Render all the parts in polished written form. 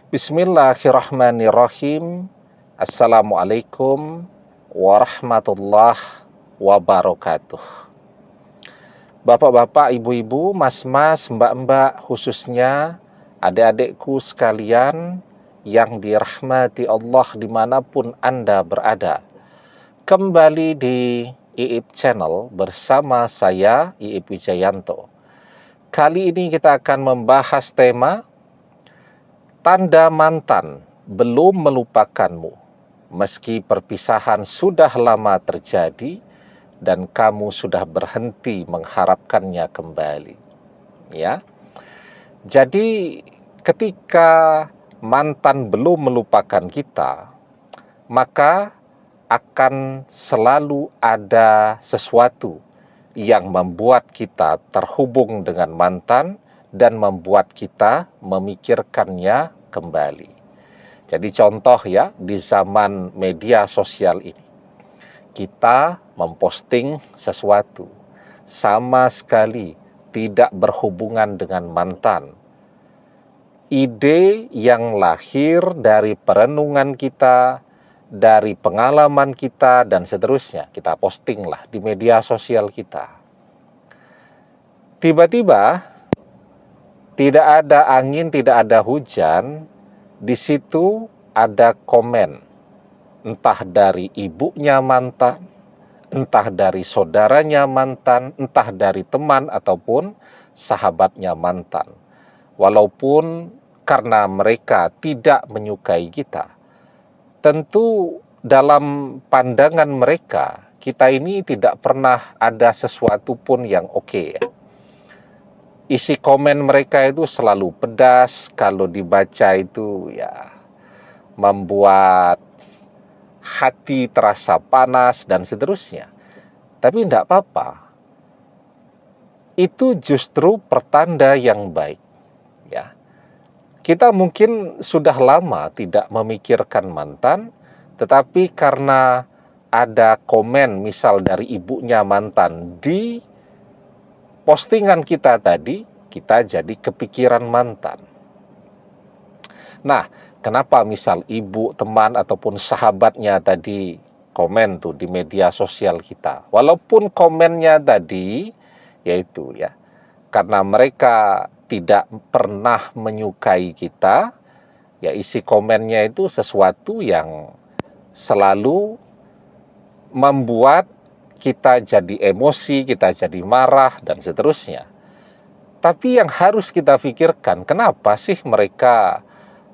Bismillahirrahmanirrahim. Assalamualaikum warahmatullahi wabarakatuh. Bapak-bapak, ibu-ibu, mas-mas, mbak-mbak, khususnya adik-adikku sekalian yang dirahmati Allah dimanapun Anda berada. Kembali di IIP Channel bersama saya, IIP Wijayanto. Kali ini kita akan membahas tema tanda mantan belum melupakanmu, meski perpisahan sudah lama terjadi dan kamu sudah berhenti mengharapkannya kembali. Ya, jadi ketika mantan belum melupakan kita, maka akan selalu ada sesuatu yang membuat kita terhubung dengan mantan dan membuat kita memikirkannya kembali. Jadi contoh ya, di zaman media sosial ini, kita memposting sesuatu, sama sekali tidak berhubungan dengan mantan. Ide yang lahir dari perenungan kita, dari pengalaman kita, dan seterusnya, kita postinglah di media sosial kita. Tiba-tiba, tidak ada angin, tidak ada hujan, di situ ada komen, entah dari ibunya mantan, entah dari saudaranya mantan, entah dari teman ataupun sahabatnya mantan. Walaupun karena mereka tidak menyukai kita, tentu dalam pandangan mereka, kita ini tidak pernah ada sesuatu pun yang oke ya. Isi komen mereka itu selalu pedas, kalau dibaca itu ya membuat hati terasa panas dan seterusnya. Tapi tidak apa-apa. Itu justru pertanda yang baik. Ya. Kita mungkin sudah lama tidak memikirkan mantan, tetapi karena ada komen misal dari ibunya mantan di postingan kita tadi, kita jadi kepikiran mantan. Nah, kenapa misal ibu, teman, ataupun sahabatnya tadi komen tuh di media sosial kita? Walaupun komennya tadi, yaitu ya, karena mereka tidak pernah menyukai kita, ya isi komennya itu sesuatu yang selalu membuat kita jadi emosi, kita jadi marah, dan seterusnya. Tapi yang harus kita pikirkan, kenapa sih mereka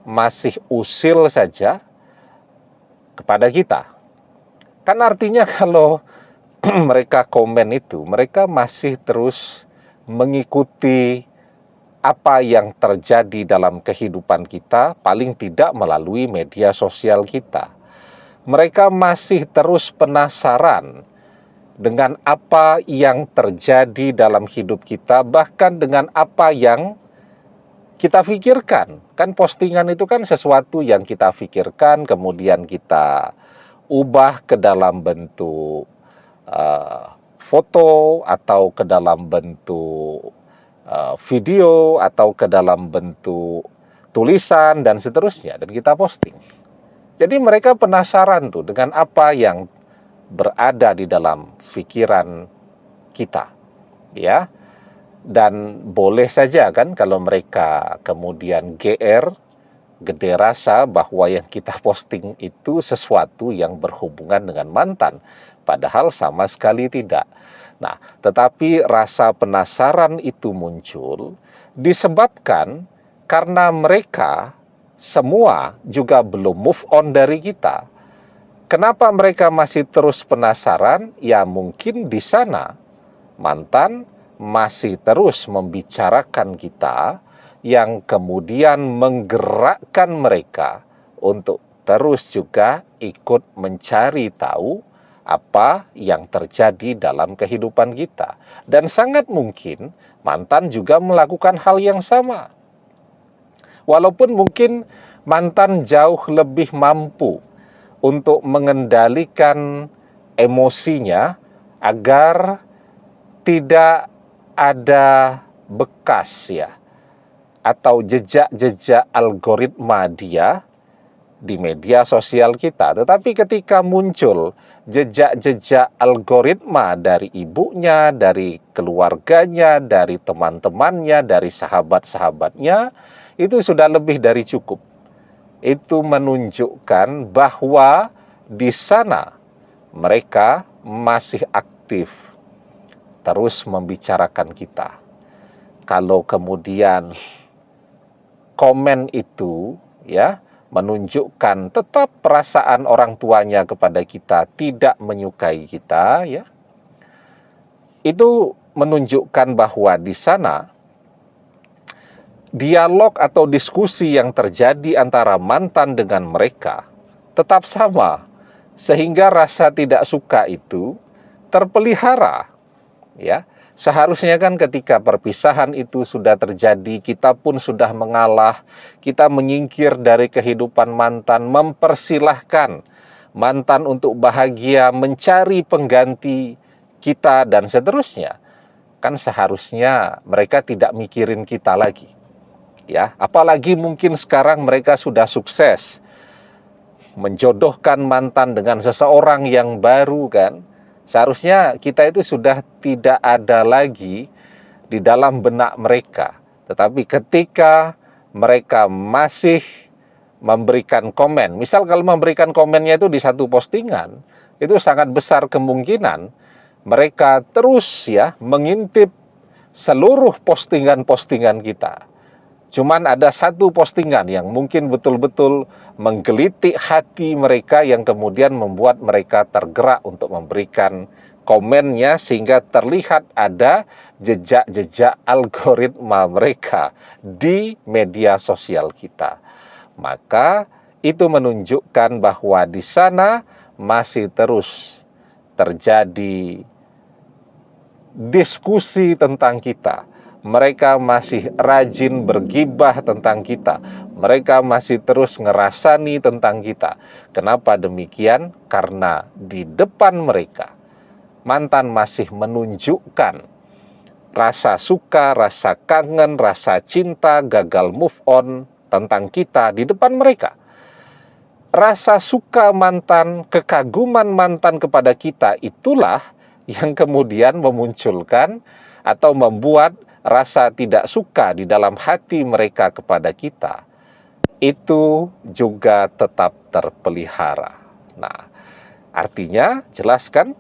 masih usil saja kepada kita? Kan artinya kalau mereka komen itu, mereka masih terus mengikuti apa yang terjadi dalam kehidupan kita, paling tidak melalui media sosial kita. Mereka masih terus penasaran dengan apa yang terjadi dalam hidup kita, bahkan dengan apa yang kita pikirkan. Kan postingan itu kan sesuatu yang kita pikirkan, kemudian kita ubah ke dalam bentuk foto, atau ke dalam bentuk video, atau ke dalam bentuk tulisan, dan seterusnya, dan kita posting. Jadi mereka penasaran tuh dengan apa yang berada di dalam pikiran kita, ya. Dan boleh saja kan kalau mereka kemudian GR, gede rasa bahwa yang kita posting itu sesuatu yang berhubungan dengan mantan, padahal sama sekali tidak. Nah, tetapi rasa penasaran itu muncul disebabkan karena mereka semua juga belum move on dari kita. Kenapa mereka masih terus penasaran? Ya mungkin di sana mantan masih terus membicarakan kita, yang kemudian menggerakkan mereka untuk terus juga ikut mencari tahu apa yang terjadi dalam kehidupan kita. Dan sangat mungkin mantan juga melakukan hal yang sama. Walaupun mungkin mantan jauh lebih mampu untuk mengendalikan emosinya agar tidak ada bekas ya, atau jejak-jejak algoritma dia di media sosial kita. Tetapi ketika muncul jejak-jejak algoritma dari ibunya, dari keluarganya, dari teman-temannya, dari sahabat-sahabatnya, itu sudah lebih dari cukup. Itu menunjukkan bahwa di sana mereka masih aktif terus membicarakan kita. Kalau kemudian komen itu ya menunjukkan tetap perasaan orang tuanya kepada kita tidak menyukai kita, ya, itu menunjukkan bahwa di sana dialog atau diskusi yang terjadi antara mantan dengan mereka tetap sama, sehingga rasa tidak suka itu terpelihara, ya. Seharusnya kan ketika perpisahan itu sudah terjadi, kita pun sudah mengalah, kita menyingkir dari kehidupan mantan, mempersilahkan mantan untuk bahagia, mencari pengganti kita, dan seterusnya. Kan seharusnya mereka tidak mikirin kita lagi. Ya, apalagi mungkin sekarang mereka sudah sukses menjodohkan mantan dengan seseorang yang baru, kan. Seharusnya kita itu sudah tidak ada lagi di dalam benak mereka. Tetapi ketika mereka masih memberikan komen, misal kalau memberikan komennya itu di satu postingan, itu sangat besar kemungkinan mereka terus ya mengintip seluruh postingan-postingan kita. Cuman ada satu postingan yang mungkin betul-betul menggelitik hati mereka, yang kemudian membuat mereka tergerak untuk memberikan komennya, sehingga terlihat ada jejak-jejak algoritma mereka di media sosial kita. Maka itu menunjukkan bahwa di sana masih terus terjadi diskusi tentang kita. Mereka masih rajin bergibah tentang kita. Mereka masih terus ngerasani tentang kita. Kenapa demikian? Karena di depan mereka, mantan masih menunjukkan rasa suka, rasa kangen, rasa cinta, gagal move on tentang kita di depan mereka. Rasa suka mantan, kekaguman mantan kepada kita, itulah yang kemudian memunculkan atau membuat rasa tidak suka di dalam hati mereka kepada kita itu juga tetap terpelihara. Nah, artinya jelaskan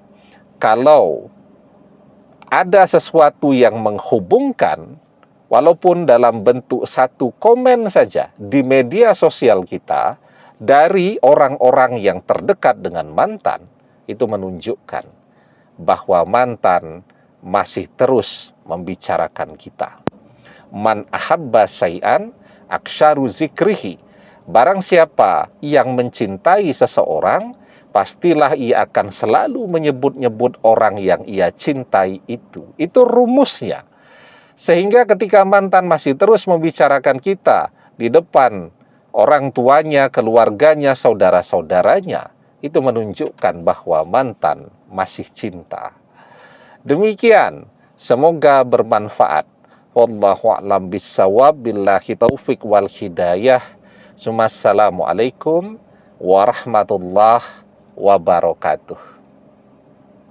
kalau ada sesuatu yang menghubungkan, walaupun dalam bentuk satu komen saja di media sosial kita dari orang-orang yang terdekat dengan mantan, itu menunjukkan bahwa mantan masih terus membicarakan kita. Man ahabba syai'an aksharu zikrihi. Barang siapa yang mencintai seseorang, pastilah ia akan selalu menyebut-nyebut orang yang ia cintai itu. Itu rumusnya. Sehingga ketika mantan masih terus membicarakan kita di depan orang tuanya, keluarganya, saudara-saudaranya, itu menunjukkan bahwa mantan masih cinta. Demikian, semoga bermanfaat. Wallahu a'lam bissawab, billahi taufik wal hidayah. Assalamualaikum warahmatullahi wabarakatuh.